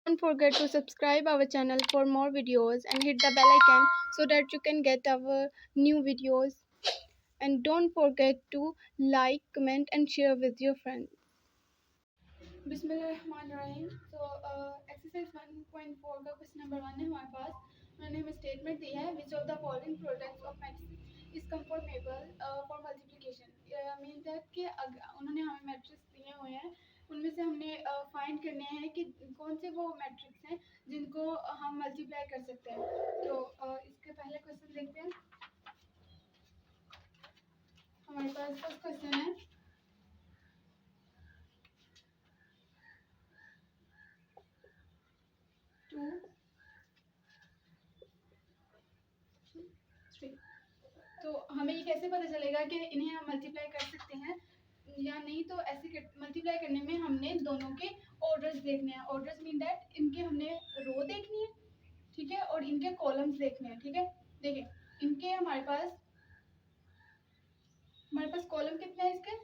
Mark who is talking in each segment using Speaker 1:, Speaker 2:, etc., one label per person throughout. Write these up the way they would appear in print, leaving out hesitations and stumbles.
Speaker 1: Don't forget to subscribe our channel for more videos and hit the bell icon so that you can get our new videos. And don't forget to like, comment and share with your friends. बिस्मिल्लाहिर्रहमानिर्रहीम। Exercise 1.4 का question number 1 है हमारे पास। उन्होंने हमें statement दी है which of the following products of matrix is confirmable for multiplication. Mean that कि उन्होंने हमें मैट्रिक्स दिए हुए हैं, उनमें से हमने फाइंड करने हैं कि कौन से वो मैट्रिक्स हैं जिनको हम मल्टीप्लाई कर सकते हैं। तो इसके पहले क्वेश्चन देखते हैं। हमारे पास फर्स्ट क्वेश्चन है 2 3। तो हमें ये कैसे पता चलेगा कि इन्हें हम मल्टीप्लाई कर सकते हैं या नहीं? तो ऐसे मल्टीप्लाई करने में हमने दोनों के ऑर्डर्स देखने हैं। ऑर्डर्स मीन दैट इनके हमने रो देखनी है, ठीक है, और इनके कॉलम्स देखने हैं, ठीक है। देखिए इनके हमारे पास कॉलम कितने हैं इसके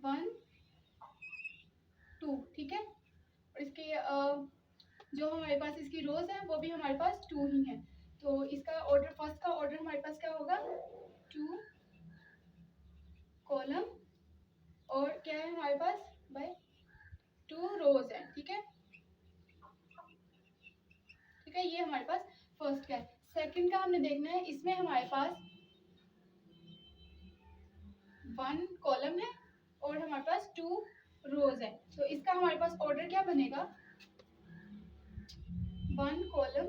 Speaker 1: 1 2, ठीक है। और इसके जो हमारे पास इसकी रोज है वो भी हमारे पास 2 ही है। तो इसका ऑर्डर फर्स्ट का ऑर्डर हमारे पास क्या होगा 2 कॉलम और क्या है हमारे पास बाय 2 रोज है, ठीक है। ठीक है, ये हमारे पास फर्स्ट का है। सेकंड का हमने देखना है, इसमें हमारे पास 1 कॉलम है और हमारे पास 2 रोज है। तो इसका हमारे पास ऑर्डर क्या बनेगा 1 कॉलम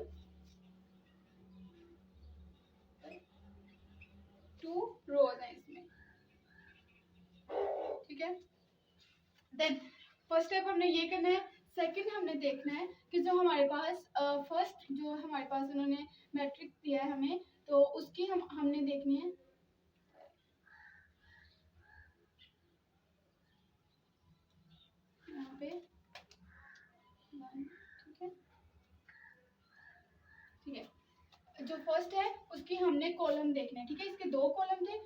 Speaker 1: 2 रोज है इसमें, ठीक है। देन फर्स्ट स्टेप हमने ये करना है। सेकंड हमने देखना है कि जो हमारे पास फर्स्ट जो हमारे पास उन्होंने मैट्रिक्स दिया है हमें, तो उसकी हमने देखनी है। यहाँ पे 1, ठीक है, ठीक है। जो फर्स्ट है उसकी हमने कॉलम देखना है, ठीक है। इसके 2 कॉलम थे।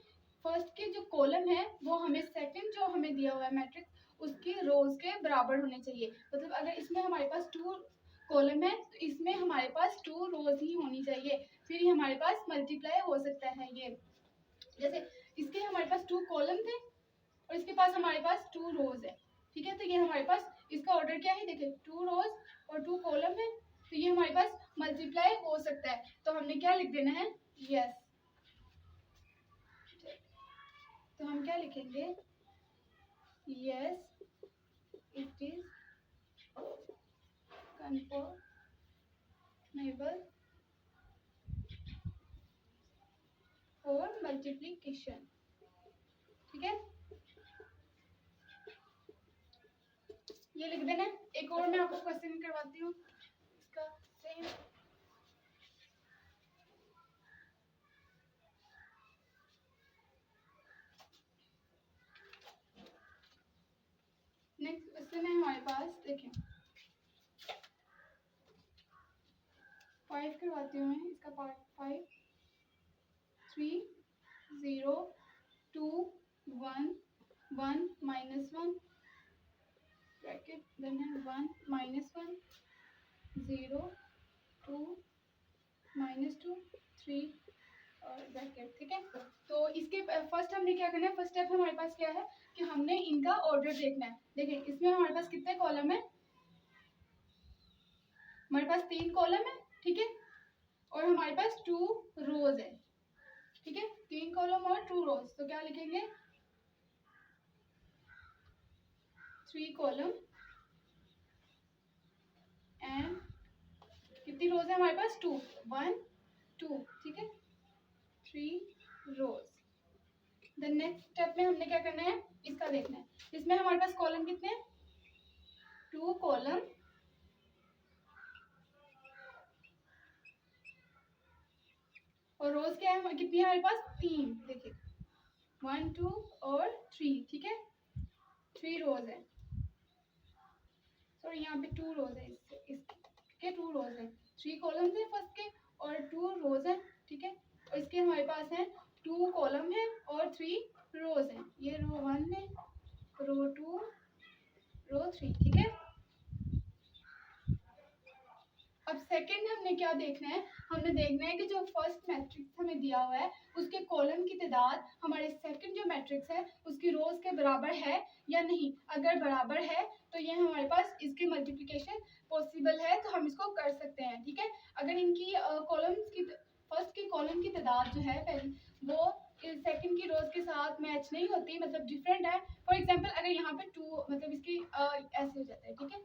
Speaker 1: फर्स्ट के जो कॉलम है वो हमें सेकंड जो हमें दिया हुआ है मैट्रिक्स उसकी रोज के बराबर होने चाहिए। मतलब अगर इसमें हमारे पास 2 कॉलम है तो इसमें हमारे पास 2 रोज ही होनी चाहिए, फिर हमारे पास मल्टीप्लाई हो सकता है। ये जैसे इसके हमारे पास 2 कॉलम थे और इसके पास हमारे पास 2 रोज है, ठीक है। तो ये हमारे पास इसका ऑर्डर क्या है, देखिए 2 रोज और 2 कॉलम है, तो ये हमारे पास मल्टीप्लाई हो सकता है। तो हमने क्या लिख देना है यस। तो हम क्या लिखेंगे yes it is confirmable for multiplication, ठीक है। ये लिख देना। एक और मैं आपको क्वेश्चन करवाती हूँ इसका सेम। नेक्स्ट क्वेश्चन है हमारे पास, देखिए 5 करवाती हूँ मैं इसका पार्ट 5 3 0 2 1 1 -1 ब्रैकेट देन है 1 -1 0 2 -2 3 और ब्रैकेट, ठीक है। तो इसके फर्स्ट हमने क्या करना है, फर्स्ट स्टेप हमारे पास क्या है कि हमने इनका ऑर्डर देखना है। देखिए इसमें हमारे पास कितने कॉलम है, हमारे पास 3 कॉलम है, ठीक है, और हमारे पास 2 रोज है, ठीक है। 3 कॉलम और 2 रोज, तो क्या लिखेंगे 3 कॉलम एंड कितनी रोज है हमारे पास 2 1 2, ठीक है, 3 रोज। देन नेक्स्ट स्टेप में हमने क्या करना है इसका देखना है। इसमें हमारे पास कॉलम कितने हैं 2 कॉलम और रोज क्या है कितनी है हमारे पास 3, देखिए 1 2 और 3, ठीक है। 3 रोज है, सॉरी यहाँ पे 2 रोज है, इसके 2 रोज है। 3 कॉलम है फर्स्ट के और 2 रोज है, ठीक है। और इसके हमारे पास है 2 कॉलम है और 3 रोज है। ये रो 1 है, रो 2, रो 3, ठीक है। सेकंड हमने क्या देखना है, हमने देखना है कि जो फर्स्ट मैट्रिक्स हमें दिया हुआ है उसके कॉलम की तादाद हमारे सेकंड जो मैट्रिक्स है उसकी रोज के बराबर है या नहीं। अगर बराबर है तो ये हमारे पास इसकी मल्टीप्लिकेशन पॉसिबल है, तो हम इसको कर सकते हैं। ठीक है, अगर इनकी कॉलम्स की फर्स्ट की कॉलम की तादाद जो है पहली वो सेकंड की रोज के साथ मैच नहीं होती, मतलब डिफरेंट है। फॉर एग्जांपल अगर यहाँ पे 2 मतलब इसकी ऐसे हो जाता है। ठीक है,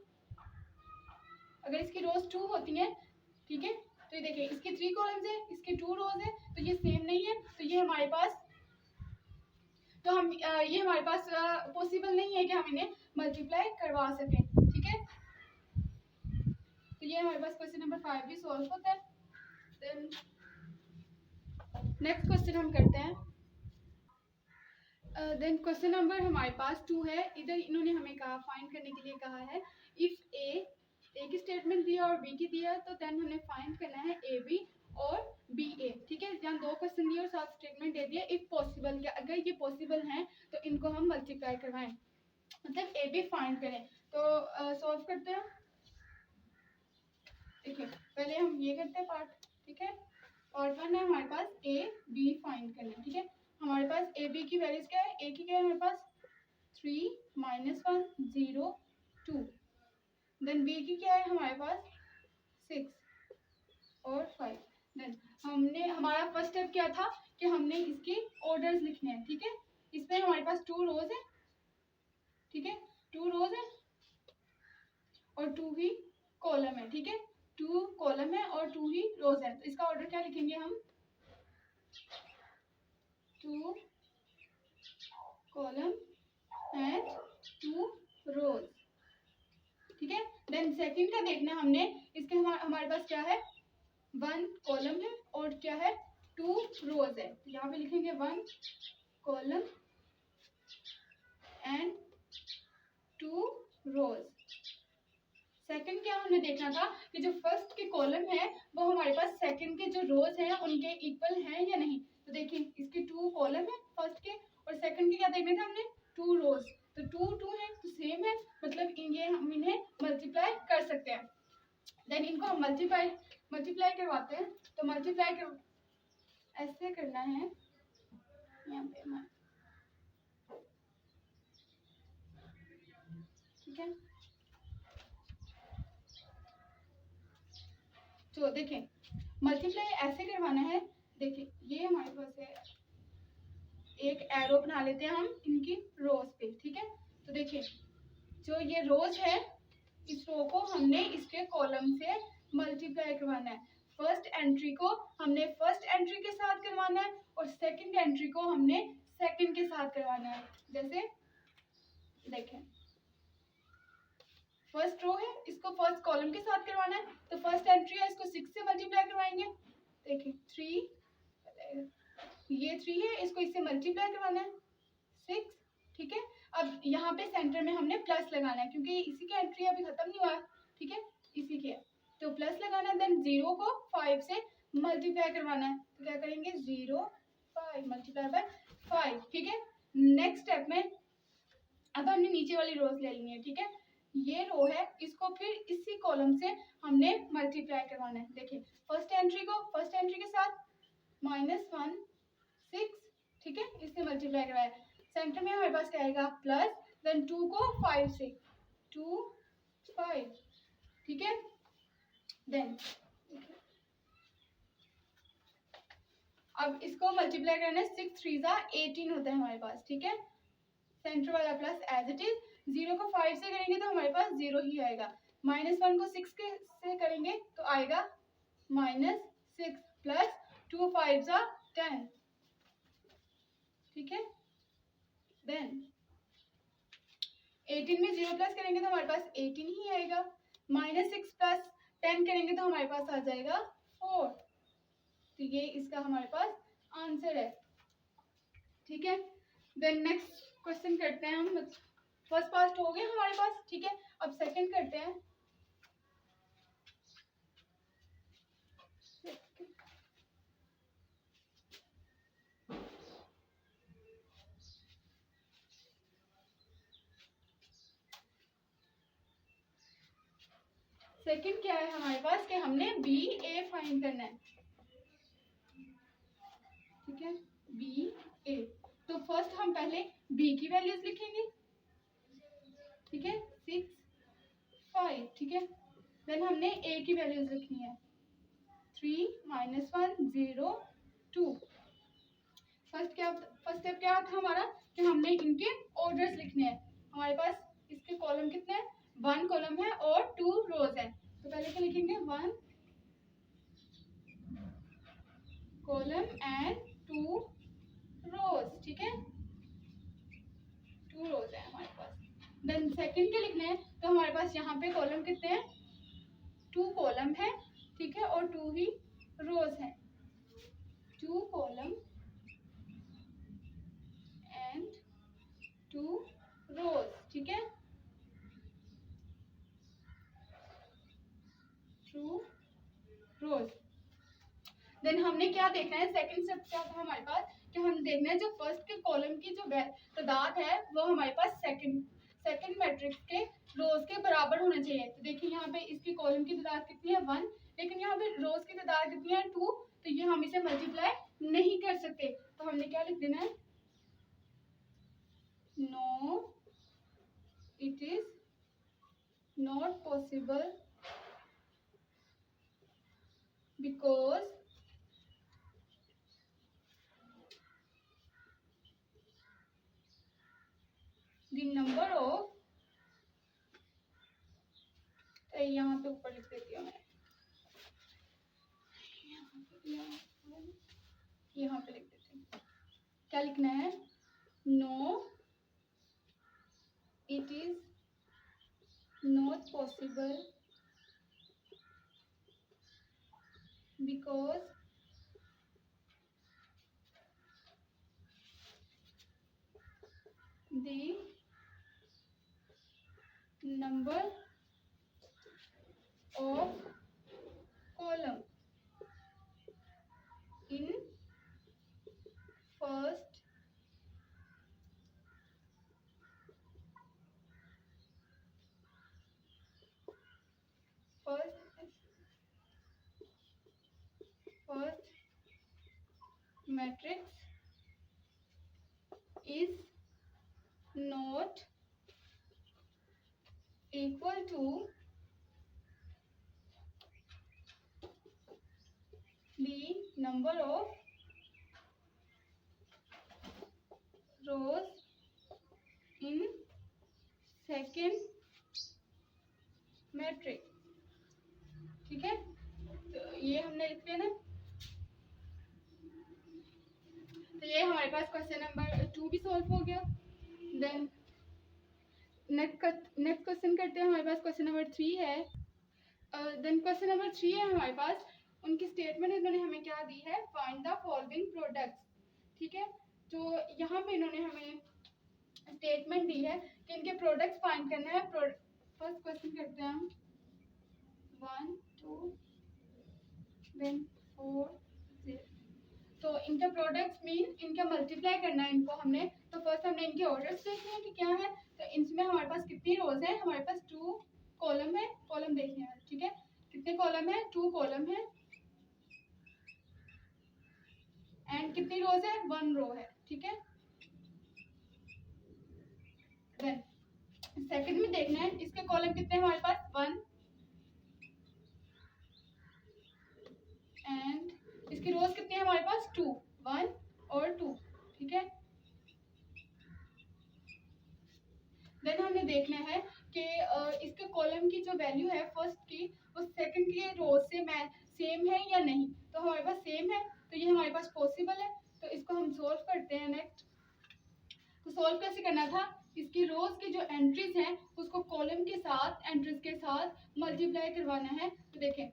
Speaker 1: अगर इसकी रोज 2 होती हैं, ठीक है, तो ये देखिए इसकी 3 कॉलम्स है, इसकी 2 रोज है, तो ये सेम नहीं है, तो ये हमारे पास ये हमारे पास पॉसिबल नहीं है कि हम इन्हें मल्टीप्लाई करवा सकें। ठीक है, तो ये हमारे पास क्वेश्चन नंबर 5 भी सॉल्व होता है। देन नेक्स्ट क्वेश्चन हम करते हैं। देन क्वेश्चन नंबर हमारे पास 2 है। इधर इन्होंने हमें कहा फाइंड करने के लिए कहा है इफ ए की स्टेटमेंट दिया और बी की दिया, तो देन हमें फाइंड करना है ए बी और बी ए। ठीक है, जहाँ 2 क्वेश्चन दिए और 7 स्टेटमेंट दे दिया। इफ पॉसिबल, क्या अगर ये पॉसिबल हैं तो इनको हम मल्टीप्लाई करवाएं, मतलब ए बी फाइंड करें। तो सॉल्व करते हैं। देखिए पहले हम ये करते हैं पार्ट। ठीक है, पार्ट 1 है हमारे पास ए बी फाइंड करना। ठीक है, हमारे पास ए बी की वैल्यूज क्या है, ए की क्या है हमारे पास 3 -1 0 2। देन बी की क्या है हमारे पास 6 और 5। देन हमारा फर्स्ट स्टेप क्या था कि हमने इसके ऑर्डर्स लिखने हैं। ठीक है, इसमें हमारे पास 2 रोज है। ठीक है, 2 रोज है और 2 ही कॉलम है। ठीक है, 2 कॉलम है और 2 ही रोज है, तो इसका ऑर्डर क्या लिखेंगे हम, 2 कॉलम एंड 2 रोज। ठीक है, देन सेकंड का देखना है हमने, इसके हमारे पास क्या है 1 कॉलम है और क्या है 2 रोज है, तो यहाँ पे लिखेंगे 1 कॉलम एंड 2 रोज। सेकंड क्या हमने देखना था कि जो फर्स्ट के कॉलम है वो हमारे पास सेकंड के जो रोज हैं उनके इक्वल हैं या नहीं। तो देखिए इसके 2 कॉलम है फर्स्ट के और सेकंड के क्या देखने थे हमने 2 रोज, तो 2 2 है तो सेम है, मतलब हम इन्हें मल्टीप्लाई कर सकते हैं। देन इनको हम मल्टीप्लाई करवाते हैं। तो मल्टीप्लाई कर ऐसे करना है, यहाँ पे ठीक है। तो देखें मल्टीप्लाई ऐसे करवाना है। देखिए ये हमारे पास है, एक एरो बना लेते हैं हम इनकी रोज पे। ठीक है, तो देखिए जो ये रोज है इस रो को हमने इसके कॉलम से मल्टीप्लाई करवाना है। फर्स्ट एंट्री को हमने फर्स्ट एंट्री के साथ करवाना है और सेकंड एंट्री को हमने सेकंड के साथ करवाना है। जैसे देखें फर्स्ट रो है, इसको फर्स्ट कॉलम के साथ करवाना है, तो फर्स्ट एंट्री है इसको 6 से मल्टीप्लाई करवाएंगे। देखिए 3, ये 3 है, इसको इससे मल्टीप्लाई करवाना है 6। ठीक है, अब यहाँ पे सेंटर में हमने प्लस लगाना है क्योंकि इसी की एंट्री अभी खत्म नहीं हुआ है। ठीक है, इसी की है तो प्लस लगाना है। देन 0 को 5 से मल्टीप्लाई करवाना है, तो क्या करेंगे 0 5 मल्टीप्लाई बाय 5। ठीक है, नेक्स्ट स्टेप में अब हमने नीचे वाली रोज ले ली है। ठीक है, ये रो है, इसको फिर इसी कॉलम से हमने मल्टीप्लाई करवाना है। देखिए फर्स्ट एंट्री को फर्स्ट एंट्री के साथ -1 6। ठीक है, इससे मल्टीप्लाई करवाया। सेंटर में हमारे पास क्या आएगा प्लस, देन 2 को 5 से 2 5। ठीक है, देन अब इसको मल्टीप्लाई करना है 6 3 जा 18 होता है हमारे पास। ठीक है, सेंटर वाला प्लस एज इट इज। 0 को 5 से करेंगे तो हमारे पास 0 ही आएगा। -1 को 6 के से करेंगे तो आएगा -6 प्लस 2 5 जा 10। ठीक है, देन 18 में 0 प्लस करेंगे तो हमारे पास 18 ही आएगा। -6 प्लस 10 करेंगे तो हमारे पास आ जाएगा 4। तो ये इसका हमारे पास आंसर है। ठीक है, देन नेक्स्ट क्वेश्चन करते हैं हम। फर्स्ट पार्ट हो गया हमारे पास। ठीक है, अब सेकंड करते हैं। सेकंड क्या है हमारे पास कि हमने बी ए फाइंड करना है, ठीक है, बी ए। तो फर्स्ट हम पहले बी की वैल्यूज लिखेंगे, ठीक है, 6 5, ठीक है। देन हमने ए की वैल्यूज लिखनी है 3 -1 0 2। फर्स्ट स्टेप क्या था हमारा कि हमने इनके ऑर्डर्स लिखने हैं। हमारे पास इसके कॉलम कितने हैं, 1 कॉलम है और 2 रोज है। तो पहले क्या लिखेंगे, 1 कॉलम एंड 2 रोज, ठीक है, 2 रोज है हमारे पास। देन सेकंड के लिखने हैं, तो हमारे पास यहाँ पे कॉलम कितने हैं, 2 कॉलम है, ठीक है, और 2 ही रोज है, 2 कॉलम एंड 2 रोज, ठीक है, 2 रोज। देन हमने क्या देखना है, सेकंड स्टेप क्या था हमारे पास कि हम देखना है जो फर्स्ट के कॉलम की जो तादाद है वो हमारे पास सेकंड मैट्रिक्स के रोज के बराबर होना चाहिए। तो देखिए यहाँ पे इसकी कॉलम की तादाद कितनी है, 1, लेकिन यहाँ पे रोज की तादाद कितनी है, 2। तो ये हम इसे मल्टीप्लाई नहीं कर सकते, तो हमने क्या लिख देना है, no it is not possible because the number of, यहाँ पे ऊपर लिख देती हूँ मैं, यहाँ पे लिख देती हूँ, क्या लिखना है, no it is not possible because the number of column in first matrix is not equal to the number of rows in second matrix, ठीक है। तो ये हमने लिख लिया ना, तो ये हमारे पास क्वेश्चन नंबर 2 भी सॉल्व हो गया। देन नेक्स्ट क्वेश्चन करते हैं, हमारे पास क्वेश्चन नंबर 3 है। देन क्वेश्चन नंबर 3 है हमारे पास, उनकी स्टेटमेंट इन्होंने हमें क्या दी है, फाइंड द फॉलोइंग प्रोडक्ट्स, ठीक है। तो यहाँ पे इन्होंने हमें स्टेटमेंट दी है कि इनके प्रोडक्ट्स फाइंड करना है। फर्स्ट क्वेश्चन करते हैं हम, 1 2 देन 4 6। तो इनका प्रोडक्ट्स मीन इनका मल्टीप्लाई करना है इनको हमने। तो फर्स्ट हमने इनके ऑर्डर्स देखने हैं कि क्या है। तो इसमें हमारे पास कितनी रोज है, हमारे पास 2 कॉलम है, कॉलम देखने हैं, ठीक है, कितने कॉलम है, 2 कॉलम है, एंड कितनी रोज है, 1 रो है, ठीक है। देन सेकंड में देखना है इसके कॉलम कितने हैं हमारे पास, 1, एंड इसकी रोज कितनी है हमारे पास, 2, 1 और 2, ठीक है। देन हमें देखना है कि इसके कॉलम की जो वैल्यू है फर्स्ट की, वो सेकंड के रोज से सेम है या नहीं। तो हमारे पास सेम है, तो ये हमारे पास पॉसिबल है। तो इसको हम सोल्व करते हैं नेक्स्ट। तो सोल्व कैसे करना था, इसकी रोज की जो एंट्रीज हैं उसको कॉलम के साथ एंट्रीज के साथ मल्टीप्लाई करवाना है। तो देखें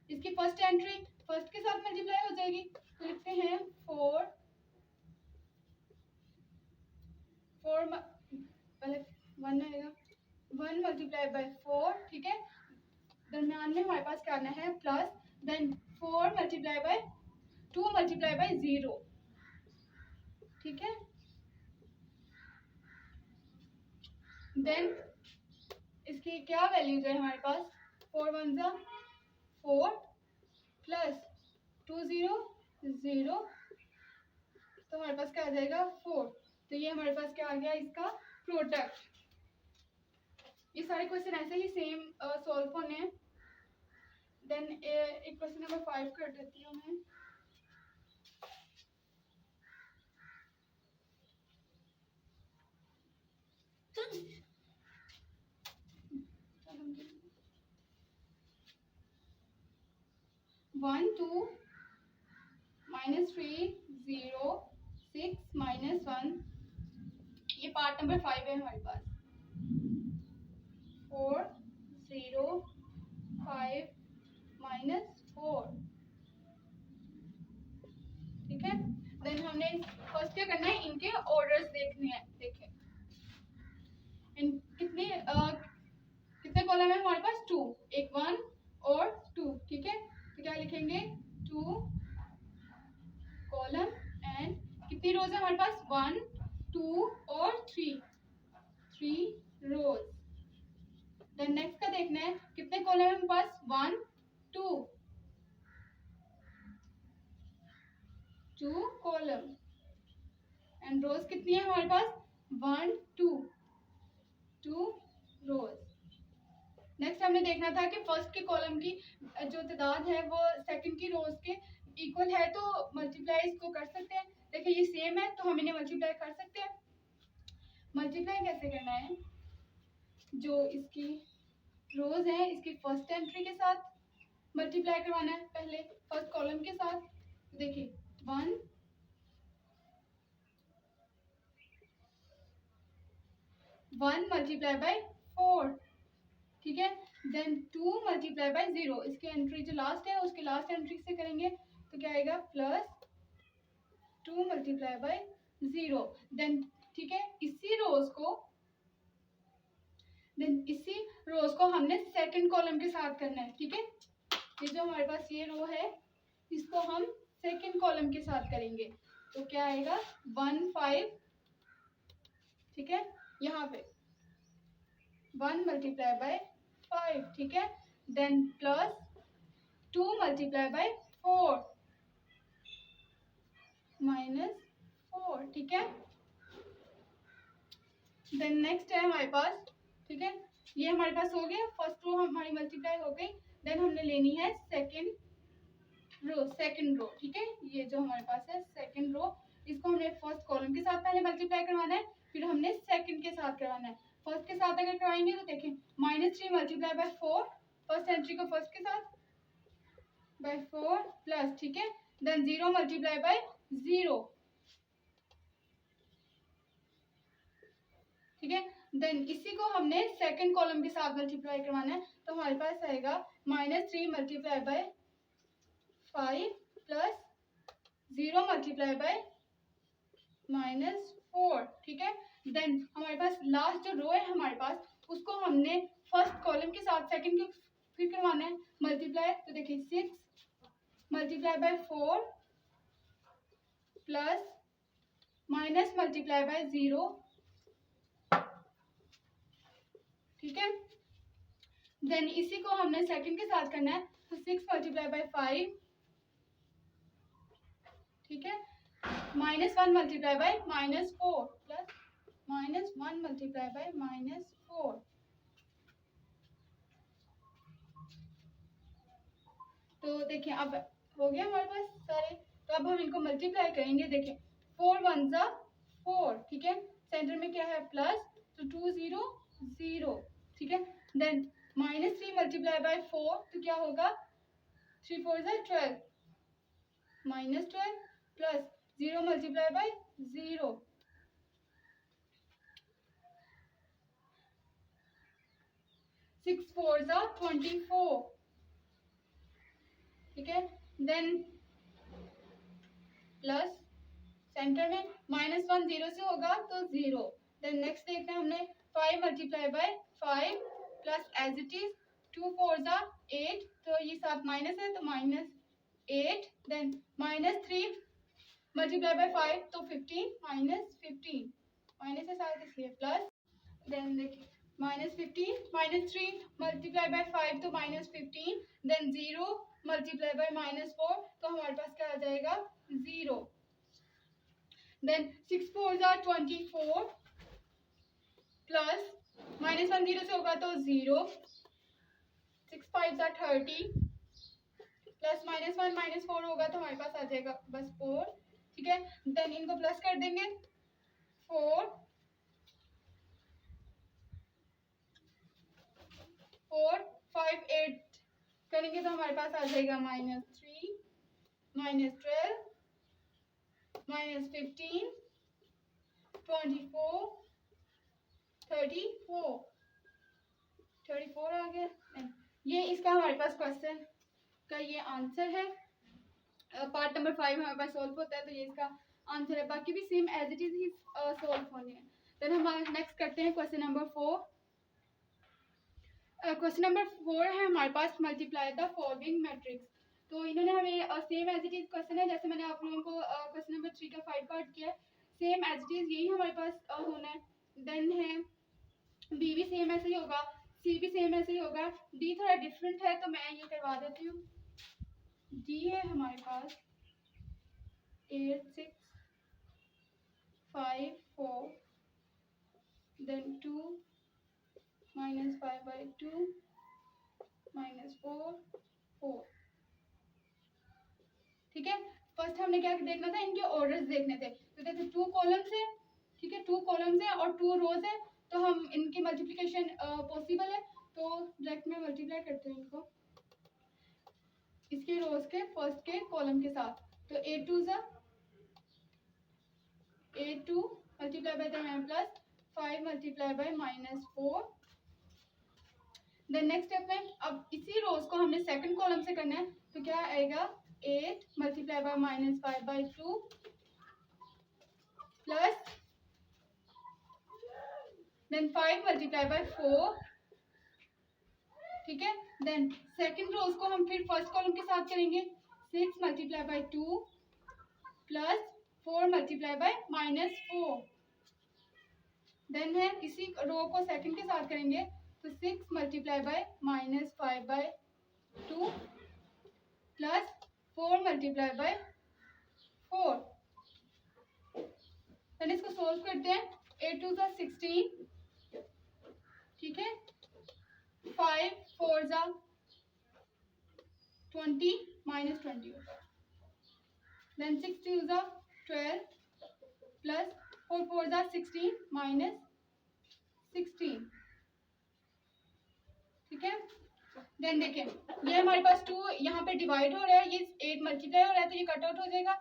Speaker 1: इसकी फर्स्ट एंट्री फर्स्ट के साथ मल्टीप्लाई हो जाएगी। तो लिखते हैं 4 पहले 1 आएगा, 1 मल्टीप्लाई बाय 4, ठीक है। दरम्यान में हमारे पास क्या आना है, plus, then 4 multiply by 2 multiply by 0, ठीक है। देन इसकी क्या वैल्यूज है हमारे पास, 4 1 जा 4 प्लस 2 0 0, तो हमारे पास क्या आ जाएगा 4। तो ये हमारे पास क्या आ गया इसका प्रोडक्ट। ये सारे क्वेश्चन ऐसे ही सेम सॉल्व होने हैं। देन एक क्वेश्चन नंबर 5 कर देती हूँ मैं। वन टू -3 0 6 -1, ये पार्ट नंबर 5 है हमारे पास। 4 0 5 -4, ठीक है। देन हमने फर्स्ट क्या करना है, इनके ऑर्डर्स देखने हैं। देखें इन कितने कॉलम है हमारे पास, 2, एक 1 और 2, ठीक है। तो क्या लिखेंगे 2 कॉलम एंड कितनी रोज है हमारे पास, 1 2 और 3 रोज। देन नेक्स्ट का देखना है कितने कॉलम है हमारे पास, 1 2 कॉलम एंड रोज कितनी है हमारे पास, 1 2 रोज। नेक्स्ट हमने देखना था कि फर्स्ट के कॉलम की जो तादाद है वो सेकंड की रोज के इक्वल है, तो मल्टीप्लाई इसको कर सकते हैं। देखिए ये सेम है तो हम इन्हें मल्टीप्लाई कर सकते हैं। मल्टीप्लाई कैसे करना है, जो इसकी रोज है इसकी फर्स्ट एंट्री के साथ मल्टीप्लाई करवाना है, पहले फर्स्ट कॉलम के साथ। देखिए 1 मल्टीप्लाई बाय 4, ठीक है। देन 2 मल्टीप्लाई बाय 0, इसकी एंट्री जो लास्ट है उसके लास्ट एंट्री से करेंगे तो क्या आएगा प्लस 2 मल्टीप्लाई बाय 0। देन ठीक है, इसी रोज को हमने सेकंड कॉलम के साथ करना है, ठीक है। ये जो हमारे पास ये रो है इसको हम सेकंड कॉलम के साथ करेंगे तो क्या आएगा 1 5, ठीक है। यहाँ पे 1 मल्टीप्लाई बाय 5, ठीक है। देन प्लस 2 मल्टीप्लाई बाय 4 -4, ठीक है। देन नेक्स्ट है हमारे पास, ठीक है। ये हमारे पास हो गया, फर्स्ट रो हमारी मल्टीप्लाई हो गई। देन हमने लेनी है सेकंड रो, ठीक है। ये जो हमारे पास है सेकंड रो, इसको हमने फर्स्ट कॉलम के साथ पहले मल्टीप्लाई करवाना है, फिर हमने सेकंड के साथ करवाना है। फर्स्ट के साथ अगर करवाएंगे तो देखें -3 मल्टीप्लाई बाय 4, फर्स्ट एंट्री को फर्स्ट के साथ बाय 4 प्लस, ठीक है। देन 0 मल्टीप्लाई बाय 0, ठीक है। देन इसी को हमने सेकंड कॉलम के साथ मल्टीप्लाई करवाना है तो हमारे पास आएगा -3 multiply by 5 plus 0 multiply by -4, ठीक है। देन हमारे पास लास्ट जो रो है हमारे पास उसको हमने फर्स्ट कॉलम के साथ सेकंड के फिर करवाना है मल्टीप्लाई। तो देखिए 6 multiply by 4 plus minus multiply by 0, ठीक है। देन इसी को हमने सेकंड के साथ करना है तो 6 मल्टीप्लाई बाय 5, ठीक है। -1 multiply by -4 plus -1 multiply by -4। तो देखिए अब हो गया हमारे पास सारे। तो अब हम इनको मल्टीप्लाई करेंगे। देखिए 4 1 जा 4, ठीक है। सेंटर में क्या है प्लस, तो 2 0 0, ठीक है। देन -3 मल्टीप्लाई बाय 4 तो क्या होगा 3 4 जा 12, -12 प्लस 0 मल्टीप्लाई बाय 0, 6 4 जा 24, ठीक है। देन प्लस सेंटर में -1 0 से होगा तो 0। देन नेक्स्ट देखना है हमने 5 multiply by 5 plus as it is 2 4 जा 8, तो ये साथ माइनस है तो -8। देन -3 मल्टीप्लाई बाय 5 तो 15 -15 माइनस है साथ इसलिए प्लस। देन देखिए -15, -3 मल्टीप्लाई बाय 5 तो -15, देन 0 मल्टीप्लाई बाय -4 तो हमारे पास क्या आ जाएगा 0, देन 6 4 जार 24 प्लस -1 0 से होगा तो 0, 6 5 जार 30 प्लस -1 -4 होगा तो हमारे पास आ जाएगा बस 4, ठीक है। देन इनको प्लस कर देंगे 4 4 5 8 करेंगे तो हमारे पास आ जाएगा -3 -12 -15 24 34 आ गया। ये इसका हमारे पास क्वेश्चन का ये आंसर है। पार्ट नंबर 5 हमारे पास सॉल्व होता है तो ये इसका आंसर है, बाकी भी सेम एज इट इज ही सॉल्व होने हैं। देन हम नेक्स्ट करते हैं क्वेश्चन नंबर 4। क्वेश्चन नंबर 4 है हमारे पास मल्टीप्लाई द फॉलोइंग मैट्रिक्स। तो इन्होंने हमें same as it is question है जैसे मैंने आप लोगों को क्वेश्चन नंबर 3 का 5 पार्ट किया है, सेम एज इट इज यही हमारे पास होना है। देन है बी भी सेम ऐसे ही होगा, सी भी सेम ऐसे ही होगा, डी थोड़ा डिफरेंट है तो मैं ये करवा देती हूँ। डी है हमारे पास 8 6 5 4 देन 2 -5/2 -4 4, ठीक है। फर्स्ट हमने क्या देखना था, इनके ऑर्डर्स देखने थे। तो जैसे 2 कॉलम्स है, ठीक है, 2 कॉलम्स है और 2 रोज है, तो हम इनकी मल्टीप्लिकेशन पॉसिबल है तो डायरेक्ट में मल्टीप्लाई करते हैं इनको इसके रोज के फर्स्ट के कॉलम के साथ। तो 8 2 ज़ा 8 2 multiply by the plus 5 multiply by -4। Then next step में अब इसी रोज को हमने सेकंड कॉलम से करना है तो क्या आएगा 8 multiply by -5/2 plus then 5 multiply by 4, ठीक है। देन सेकंड रोज को हम फिर फर्स्ट कॉलम के साथ करेंगे 6 multiply by 2 plus 4 multiply by -4। Then है इसी रो को सेकंड के साथ करेंगे तो 6 multiply by -5/2 plus 4 multiply by 4। Then इसको सोल्व करते हैं। 8 2 ज़ा 16, ठीक है, 5 4 ज़ा 20 -20 होगा। देन 6 2 ज़ा 12 प्लस 4 4 ज़ा 16 -16, ठीक है। देन देखें ये हमारे पास 2 यहाँ पे डिवाइड हो रहा है, ये 8 मल्टीप्लाई हो रहा है तो ये कट आउट हो जाएगा।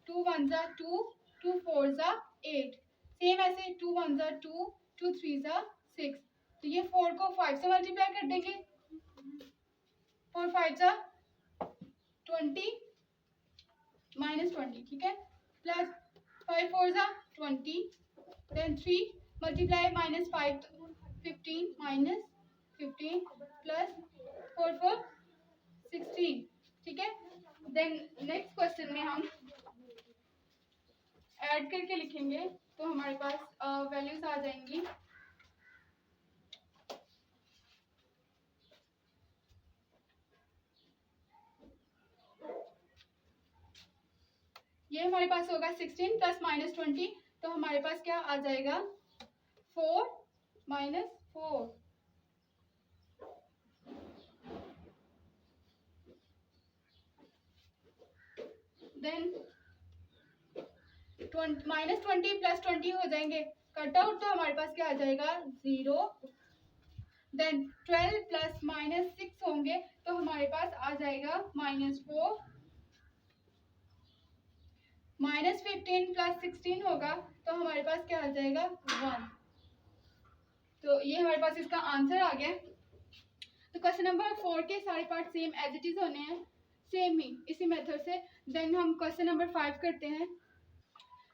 Speaker 1: 2 1 ज़ा 2 2 4 ज़ा 8, सेम ऐसे 2 1 ज़ा 2 2 3 ज़ा 6, तो ये 4 को 5 से मल्टीप्लाई कर देंगे। 4 5 ज़ा 20 -20, ठीक है, प्लस 5 4 ज़ा 20, देन 3 मल्टीप्लाई -5 15 -15 प्लस 4 4 16, ठीक है। देन नेक्स्ट क्वेश्चन में हम ऐड करके लिखेंगे तो हमारे पास वैल्यूज आ जाएंगी। ये हमारे पास होगा 16 प्लस -20 तो हमारे पास क्या आ जाएगा 4 -4। देन -20 प्लस 20 हो जाएंगे कट आउट तो हमारे पास क्या आ जाएगा 0। देन 12 प्लस -6 होंगे तो हमारे पास आ जाएगा -4। -15 प्लस 16 होगा तो हमारे पास क्या आ जाएगा 1। तो ये हमारे पास इसका आंसर आ गया। तो क्वेश्चन नंबर 4 के सारे part same as it is होने हैं, सेम ही इसी मेथड से। देन हम क्वेश्चन नंबर 5 करते हैं।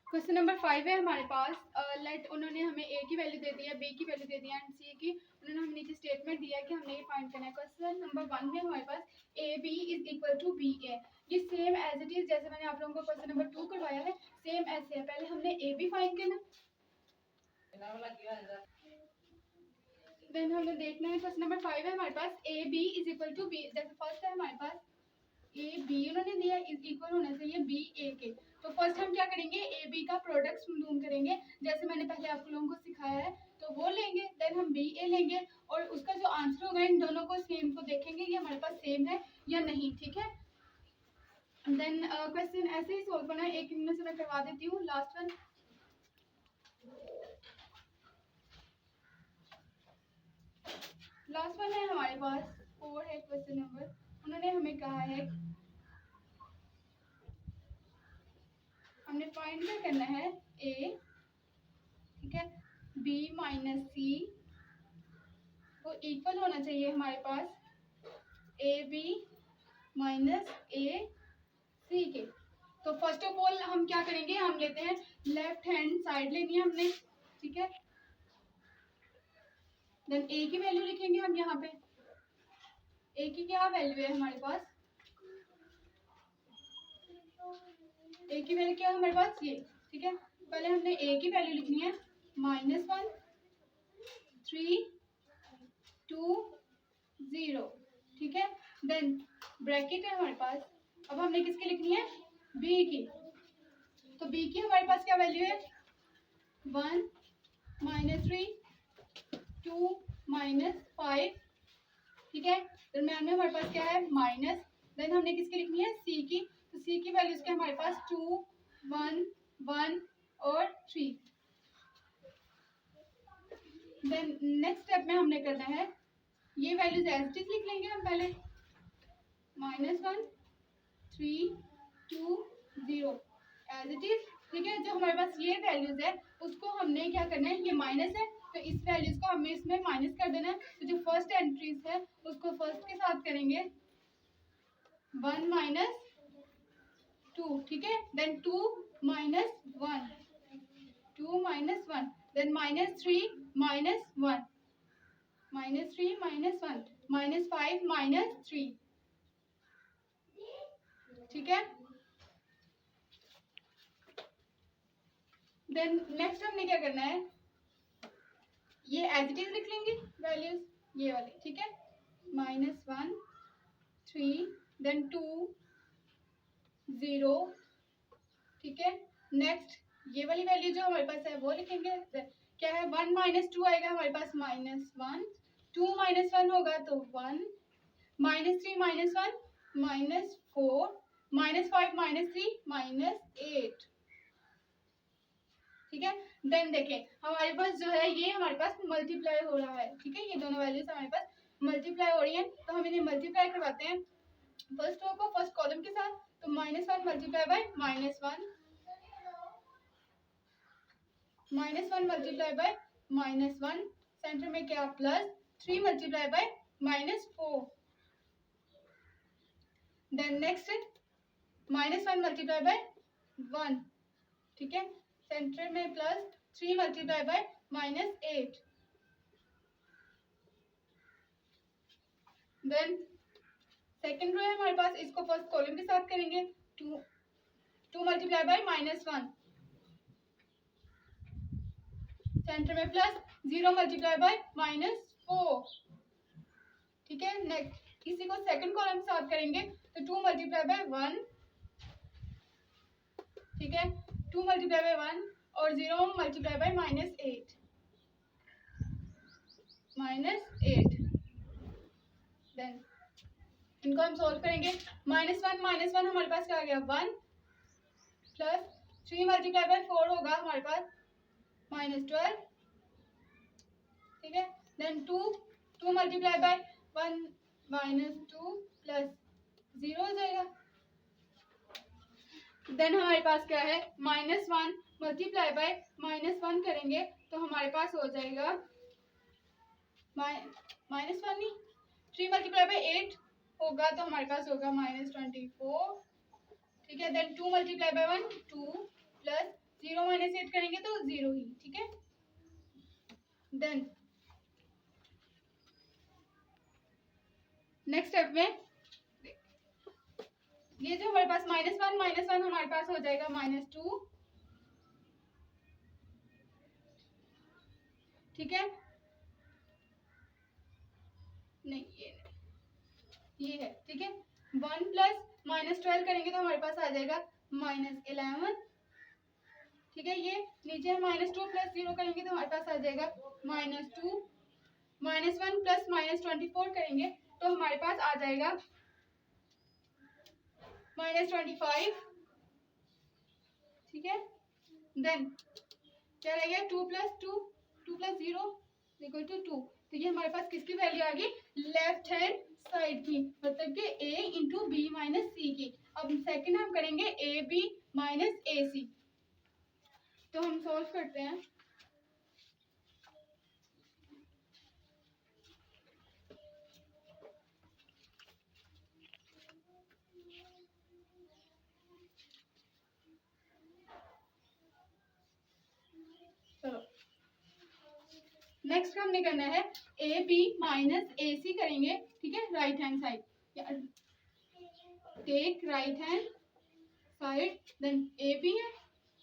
Speaker 1: क्वेश्चन नंबर 5 है हमारे पास, लेट उन्होंने हमें ए की वैल्यू दे दी है, बी की वैल्यू दे दी है एंड सी की उन्होंने हमें नीचे स्टेटमेंट दिया है कि हमने ये फाइंड करना है। क्वेश्चन नंबर 1 में हमारे पास A B is equal to B A, ये सेम एज इट इज जैसे मैंने आप लोगों को क्वेश्चन नंबर 2 करवाया है सेम ऐसे है। पहले हमने ए बी फाइंड करना, देन हमें देखना है क्वेश्चन नंबर 5 है हमारे पास A B is equal to B. जैसे फर्स्ट है हमारे पास ए बी उन्होंने दिया इज इक्वल होना चाहिए बी ए के। तो फर्स्ट हम क्या करेंगे, ए बी का प्रोडक्ट ढूंढ करेंगे, जैसे मैंने पहले आप लोगों को सिखाया है। तो वो लेंगे, देन हम बी ए लेंगे और उसका जो आंसर होगा इन दोनों को सेम को देखेंगे कि हमारे पास सेम है या नहीं, ठीक है। देन क्वेश्चन ऐसे ही सोल्व करना है। एक इनमें से मैं करवा देती हूँ, लास्ट वन। लास्ट वन है हमारे पास 4 है क्वेश्चन नंबर। उन्होंने हमें कहा है हमने फाइंड क्या करना है, ए, ठीक है, बी माइनस सी वो इक्वल होना चाहिए हमारे पास ए बी माइनस ए सी के। तो फर्स्ट ऑफ ऑल हम क्या करेंगे, हम लेते हैं लेफ्ट हैंड साइड लेनी है हमने, ठीक है। देन ए की वैल्यू लिखेंगे हम यहाँ पे। ए की क्या वैल्यू है हमारे पास, ए की वैल्यू क्या है हमारे पास ये, ठीक है। पहले हमने ए की वैल्यू लिखनी है -1 3 2 0, ठीक है। देन ब्रैकेट है हमारे पास। अब हमने किसकी लिखनी है, बी की। तो बी की हमारे पास क्या वैल्यू है 1 -3 2 -5, ठीक है। दरम्यान में हमारे पास क्या है माइनस। देन हमने किसकी लिखनी है, सी की। तो सी की वैल्यूज क्या हमारे पास 2 1 1 और 3। देन नेक्स्ट स्टेप में हमने करना है ये वैल्यूज एज इट इज लिख लेंगे हम पहले -1 3 2 0 एज इट इज, ठीक है। जो हमारे पास ये वैल्यूज है उसको हमने क्या करना है, ये माइनस है तो इस वैल्यूज को हमें इसमें माइनस कर देना है। तो जो फर्स्ट एंट्रीज है उसको फर्स्ट के साथ करेंगे 1 -2, ठीक है। देन 2 -1 2 -1 देन -3 -1 -3 -1 -5 -3, ठीक है। देन नेक्स्ट हमने क्या करना है, ये एज इट इज लिख लेंगे वैल्यूज ये वाले, ठीक है। -1 3 देन 2 0, ठीक है। नेक्स्ट ये वाली वैल्यू जो हमारे पास है वो लिखेंगे। क्या है 1 -2 आएगा हमारे पास -1 2 -1 होगा तो 1 -3 -1 -4 -5 -3 -8, ठीक है। देन देखें हमारे पास जो है ये हमारे पास मल्टीप्लाई हो रहा है, ठीक है। ये दोनों वैल्यूज हमारे पास मल्टीप्लाई हो रही है तो हम इन्हें मल्टीप्लाई करवाते हैं फर्स्ट रो को फर्स्ट कॉलम के साथ। तो -1 multiply by -1 -1 multiply by -1 centre में क्या +3 multiply by -4। Then next -1 multiply by 1, ठीक है। सेंटर में +3 multiply by -8। Then second row है हमारे पास, इसको फर्स्ट कॉलम के साथ करेंगे 2 मल्टीप्लाई बाय -1 सेंटर में +0 मल्टीप्लाई बाय -4, ठीक है। नेक्स्ट इसी को सेकंड कॉलम के साथ करेंगे तो 2 मल्टीप्लाई बाय 1, ठीक है। 2 मल्टीप्लाई बाय 1 और 0 मल्टीप्लाई बाय -8 देन इनको हम सोल्व करेंगे। -1 हमारे पास क्या आ गया 1 +3 मल्टीप्लाई बाय 4 होगा हमारे पास -12, ठीक है। देन 2 मल्टीप्लाई बाय 1 -2 +0 हो जाएगा। देन हमारे पास क्या है -1 मल्टीप्लाई बाय -1 करेंगे तो हमारे पास हो जाएगा -1 नहीं 3 मल्टीप्लाई बाय 8 होगा तो हमारे पास होगा -24, ठीक है। देन 2 मल्टीप्लाई बाय 1 2 +0 -8 करेंगे तो 0 ही, ठीक है। देन नेक्स्ट स्टेप में ये जो हमारे पास -1 हमारे पास हो जाएगा -2, ठीक है। नहीं ये है, ठीक है। 1 प्लस -12 करेंगे तो हमारे पास आ जाएगा -11, ठीक है। ये नीचे है -2 प्लस 0 करेंगे तो हमारे पास आ जाएगा -2, -1 प्लस -24 करेंगे तो हमारे पास आ जाएगा -25, ठीक है। देन क्या रह गया, 2 प्लस 0 इक्वल टू 2। तो ये हमारे पास किसकी वैल्यू आ गई, लेफ्ट हैंड साइड की, मतलब कि a इंटू बी माइनस सी की। अब सेकंड हम करेंगे ए बी माइनस ए सी। तो हम सॉल्व करते हैं। चलो नेक्स्ट हमने करना है ए बी माइनस ए सी करेंगे, ठीक है। Right hand side, take right hand side, then A B है,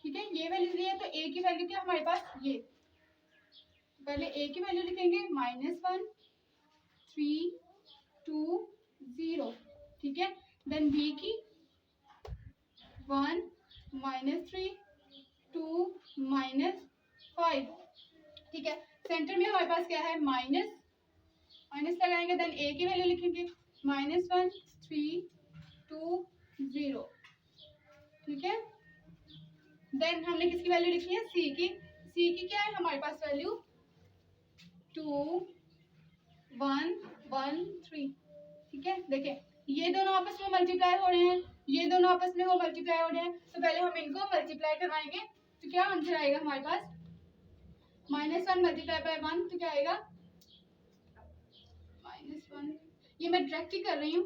Speaker 1: ठीक है। ये वैल्यू दी है तो ए की वैल्यू क्या हमारे पास, ये पहले ए की वैल्यू लिखेंगे -1 3 2 0, ठीक है। देन बी की 1 -3 2 -5, ठीक है। सेंटर में हमारे पास क्या है, माइनस लगाएंगे। देन ए की वैल्यू लिखेंगे -1 3 2 0, ठीक है। देन हमने किसकी वैल्यू लिखी है, सी की क्या है हमारे पास वैल्यू 2 1 1 3, ठीक है। देखिए ये दोनों आपस में मल्टीप्लाई हो रहे हैं, ये दोनों आपस में मल्टीप्लाई हो रहे हैं, तो पहले हम इनको मल्टीप्लाई करवाएंगे। तो क्या आंसर आएगा हमारे पास, -1 मल्टीप्लाई बाय 1 तो क्या आएगा -1, ये मैं डायरेक्ट ही कर रही हूँ,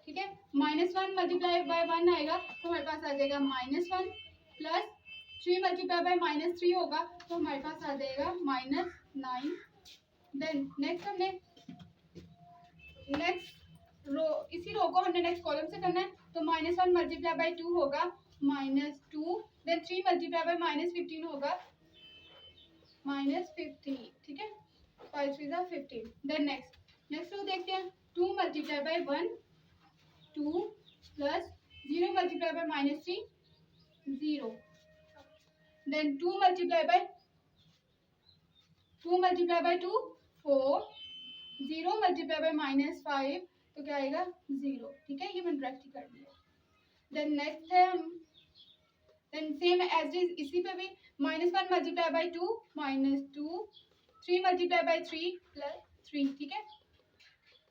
Speaker 1: ठीक है। -1 मल्टीप्लाई बाय 1 आएगा तो हमारे पास आ जाएगा -1 प्लस 3 मल्टीप्लाई बाय -3 होगा तो हमारे पास आ जाएगा -9। देन नेक्स्ट हमने नेक्स्ट रो, इसी रो को हमने नेक्स्ट कॉलम से करना है। तो -1 मल्टीप्लाई बाय 2 होगा -2, देन 3 मल्टीप्लाई बाय -15 होगा -15, ठीक है। 5 3 जा 15। देन नेक्स्ट रो देखते हैं, 2 multiply by 1 2 plus 0 multiply by -3 0, then 2 multiply by 2 4, 0 multiply by -5 तो क्या आएगा 0, ठीक है। ये मैंने डायरेक्ट कर दिया। देन नेक्स्ट है देन सेम एज इज, इसी पे भी -1 multiply by 2 -2, 3 multiply by 3 plus 3, ठीक है।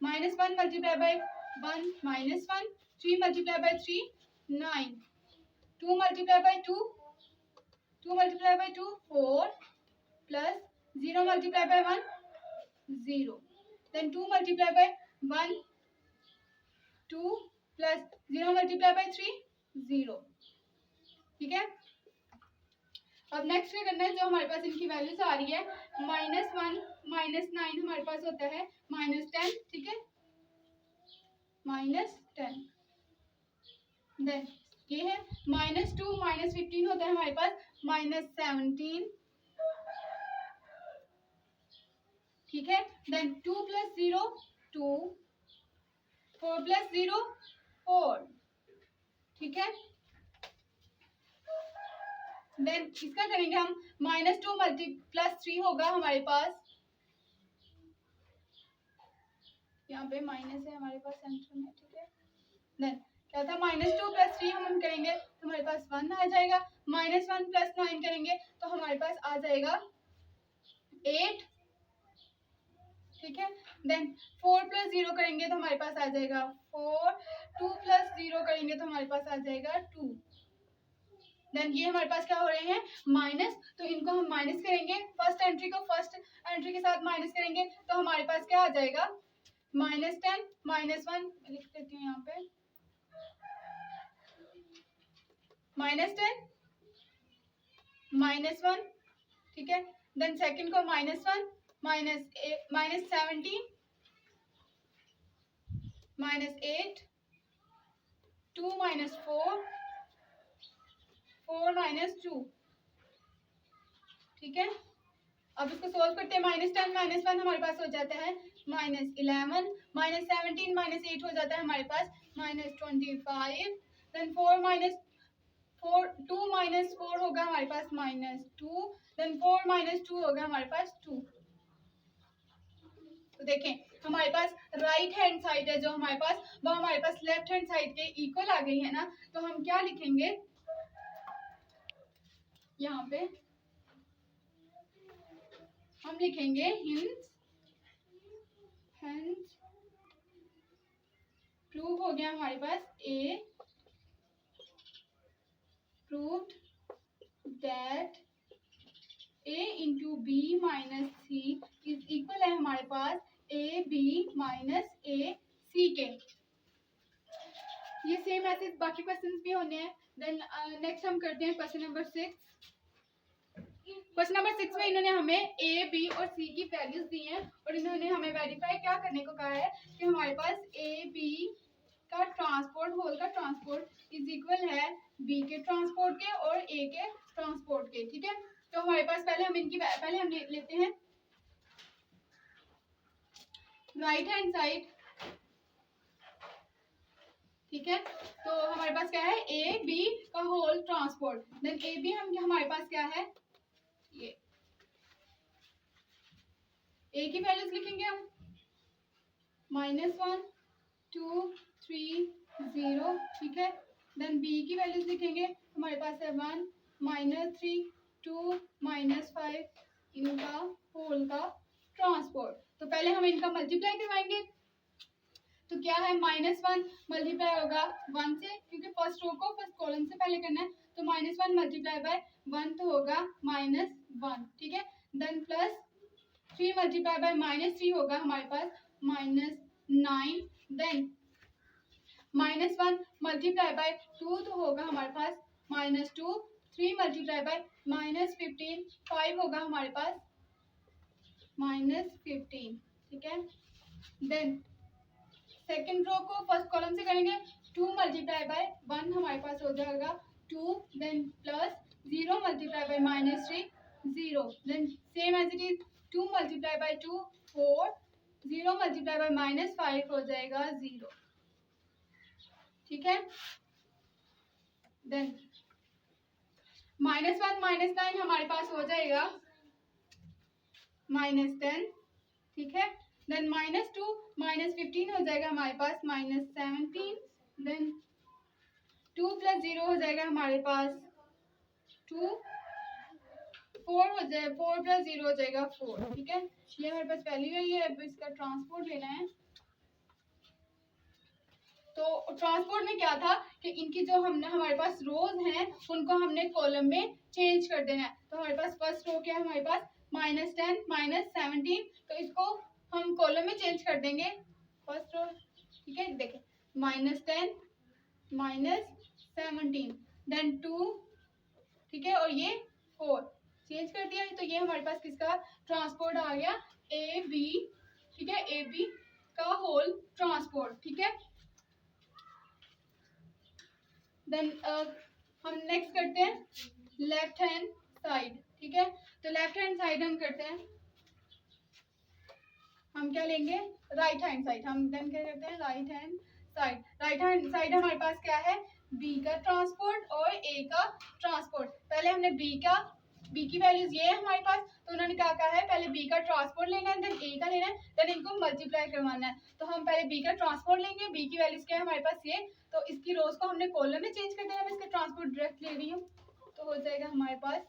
Speaker 1: -1 multiply by 1 -1, 3 multiply by 3 9, 2 multiply by 2 4 plus 0 multiply by 1 0, then 2 multiply by 1 2 plus 0 multiply by 3 0, ठीक है। अब नेक्स्ट क्या करना है, जो हमारे पास इनकी वैल्यूज आ रही है -1 -9 हमारे पास होता है -10, ठीक है, -10। देन ये है -2 -15 होता है हमारे पास -17, ठीक है। देन 2 प्लस 0 2, 4 प्लस 0 4, ठीक है। देन इसका करेंगे हम -2 मल्टी प्लस 3 होगा हमारे पास, यहाँ पे माइनस है हमारे पास सेंटर में, ठीक है। देन क्या था, -2 प्लस 3 हम करेंगे तो हमारे पास 1 आ जाएगा। -1 प्लस 9 करेंगे तो हमारे पास आ जाएगा 8, ठीक है। देन 4 प्लस 0 करेंगे तो हमारे पास आ जाएगा 4, 2 प्लस 0 करेंगे तो हमारे पास आ जाएगा 2। देन ये हमारे पास क्या हो रहे हैं, माइनस, तो इनको हम माइनस करेंगे, फर्स्ट एंट्री को फर्स्ट एंट्री के साथ माइनस करेंगे तो हमारे पास क्या आ जाएगा -10 -1, लिख देती हूँ यहाँ पे -10 -1, ठीक है। देन सेकंड को -1 -17 -8 2 -4 4 -2, ठीक है। अब इसको सोल्व करते हैं, -10 -1 हमारे पास हो जाता है -11 -17 -8 हो जाता है हमारे पास -25। देन 4 2 -4 होगा हमारे पास -2। देन 4 -2 होगा हमारे पास 2। तो देखें हमारे पास राइट हैंड साइड है जो हमारे पास, वो हमारे पास लेफ्ट हैंड साइड के इक्वल आ गई है ना। तो हम क्या लिखेंगे यहाँ पे, हम लिखेंगे हेंस प्रूव हो गया हमारे पास a proved that a into B minus C is equal है हमारे पास ए बी माइनस ए सी के। ये सेम ऐसे बाकी क्वेश्चंस भी होने हैं। देन नेक्स्ट हम करते हैं क्वेश्चन नंबर 6। क्वेश्चन नंबर 6 में इन्होंने हमें ए बी और सी की वैल्यूज दी हैं और इन्होंने हमें वेरीफाई क्या करने को कहा है कि हमारे पास ए बी का ट्रांसपोर्ट, होल का ट्रांसपोर्ट इज इक्वल है बी के ट्रांसपोर्ट के और ए के ट्रांसपोर्ट के। ठीक है, तो हमारे पास पहले हम लेते हैं राइट हैंड साइड। ठीक है, तो हमारे पास क्या है ए बी का whole transport. Then A B हमारे पास क्या है, ये ए की वैल्यूज लिखेंगे हम -1 2 3 0। ठीक है, देन बी की वैल्यूज लिखेंगे हमारे पास है 1 -3 2 -5 इनका होल का ट्रांसपोर्ट। तो पहले हम इनका मल्टीप्लाई करवाएंगे। तो क्या है -1 मल्टीप्लाई होगा 1 से, क्योंकि फर्स्ट रो को फर्स्ट कॉलम से पहले करना है। तो -1 मल्टीप्लाई बाय 1 तो होगा -1। ठीक है, देन +3 मल्टीप्लाई बाय -3 होगा हमारे पास -9। देन -1 मल्टीप्लाई बाय 2 तो होगा हमारे पास -2। 3 मल्टीप्लाई बाय -15 5 होगा हमारे पास -15। ठीक है, देन सेकेंड रो को फर्स्ट कॉलम से करेंगे। 2 मल्टीप्लाई बाय 1 हमारे पास हो जाएगा 2। Then +0 multiply by -3 0। Then same as it is 2 multiply by 2 4। 0 multiply by -5 हो जाएगा 0। ठीक है, देन -1 -9 हमारे पास हो जाएगा -10। ठीक है, देन -2 -15 हो जाएगा हमारे पास -17। देन 2 + 0 हो जाएगा हमारे पास 2। 4 + 0 हो जाएगा 4। ठीक है, ये हमारे पास वैल्यू है, ये अब इसका ट्रांसपोर्ट लेना है। तो ट्रांसपोर्ट में क्या था कि इनकी जो हमारे पास रोज हैं उनको हमने कॉलम में चेंज कर देना है। तो हमारे पास फर्स्ट रो क्या है हमारे पास -10 -17, तो इसको हम कॉलम में चेंज कर देंगे फर्स्ट रो। ठीक है, देखें -10 -17 देन 2। ठीक है, और ये 4 चेंज कर दिया है। तो ये हमारे पास किसका ट्रांसपोर्ट आ गया ए बी। ठीक है, ए बी का होल ट्रांसपोर्ट। ठीक है, देन हम नेक्स्ट करते हैं लेफ्ट हैंड साइड। ठीक है, तो लेफ्ट हैंड साइड हम करते हैं, हम क्या लेंगे राइट हैंड साइड। हम देन क्या करते हैं right hand side. Right hand side हमारे पास क्या है बी का ट्रांसपोर्ट और ए का ट्रांसपोर्ट। पहले हमने बी की वैल्यूज ये है हमारे पास, तो उन्होंने क्या कहा है पहले बी का ट्रांसपोर्ट लेना है, देन ए का लेना है, देन इनको मल्टीप्लाई करवाना है। तो हम पहले बी का ट्रांसपोर्ट लेंगे, बी की वैल्यूज क्या है हमारे पास ये, तो इसकी रोज को हमने कॉलम में चेंज कर देना। मैं इसका ट्रांसपोर्ट डायरेक्ट ले रही हूँ, तो हो जाएगा हमारे पास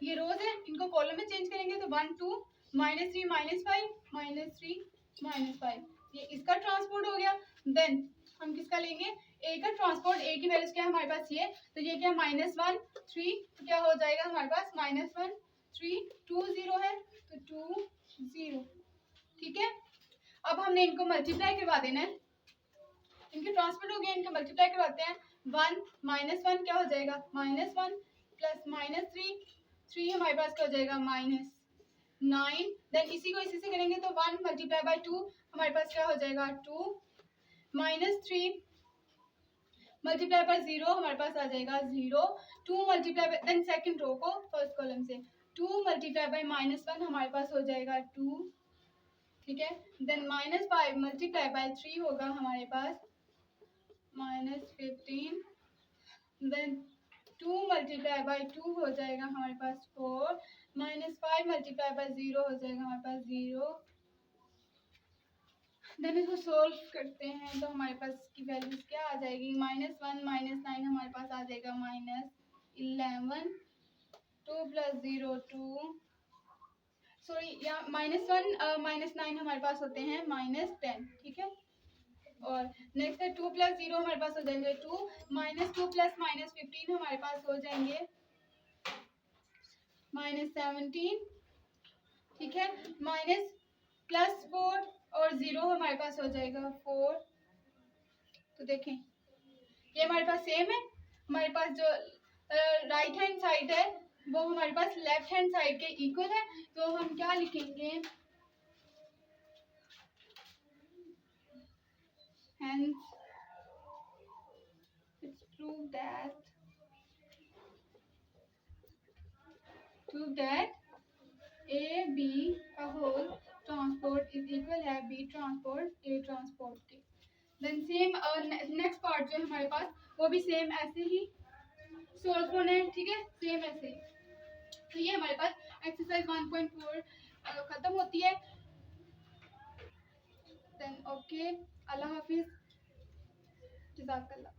Speaker 1: ये रोज है, इनको कॉलम में चेंज करेंगे तो 1 2 -3 -5 -3 -5, ये इसका ट्रांसपोर्ट हो गया। देन हम किसका लेंगे ए का ट्रांसपोर्ट। ए की वैल्यूज क्या है हमारे पास ये, तो ये क्या -1 3, तो क्या हो जाएगा हमारे पास -1 3 2 0 है, तो 2 0। ठीक है, अब हमने इनको मल्टीप्लाई करवा देना है, इनके ट्रांसपोर्ट हो गया, इनको मल्टीप्लाई करवाते हैं। 1 -1 क्या हो जाएगा -1 प्लस -3 हमारे पास क्या हो जाएगा -9। देन इसी को इसी से करेंगे तो 1 मल्टीप्लाई बाय 2 हमारे पास क्या हो जाएगा 2। -3 मल्टीप्लाई बाय 0 हमारे पास आ जाएगा 0। 2 multiply by, then second row को फर्स्ट कॉलम से 2 मल्टीप्लाई बाय -1 हमारे पास हो जाएगा 2। ठीक है। देन -5 मल्टीप्लाई बाय 3 होगा हमारे पास -15। देन 2 मल्टीप्लाई बाय 2 हो जाएगा हमारे पास 4। -5 मल्टीप्लाई बाय 0 हो जाएगा हमारे पास 0। देन इसको सोल्व करते हैं तो हमारे पास की वैल्यूज क्या आ जाएगी, -1 -9 हमारे पास आ जाएगा -11। 2 + 0 2, सॉरी या -1 -9 हमारे पास होते हैं -10, ठीक है। और नेक्स्ट है 2 + 0 हमारे पास हो जाएंगे 2, -2 + -15 हमारे पास हो जाएंगे -17, ठीक है। +4 और 0 हमारे पास हो जाएगा 4। तो देखें ये हमारे पास सेम है। हमारे पास जो राइट हैंड साइड है वो हमारे पास लेफ्ट हैंड साइड के इक्वल है, तो हम क्या लिखेंगे, hence it's prove that A B का whole transport is equal है B transport A transport के। देन सेम नेक्स्ट पार्ट जो है हमारे पास वो भी सेम ऐसे ही सोल्व होना है, ठीक है, सेम ऐसे ही। तो ये हमारे पास एक्सरसाइज 1.4 खत्म होती है। देन ओके, अल्लाह हाफिज, जज़ाकल्लाह।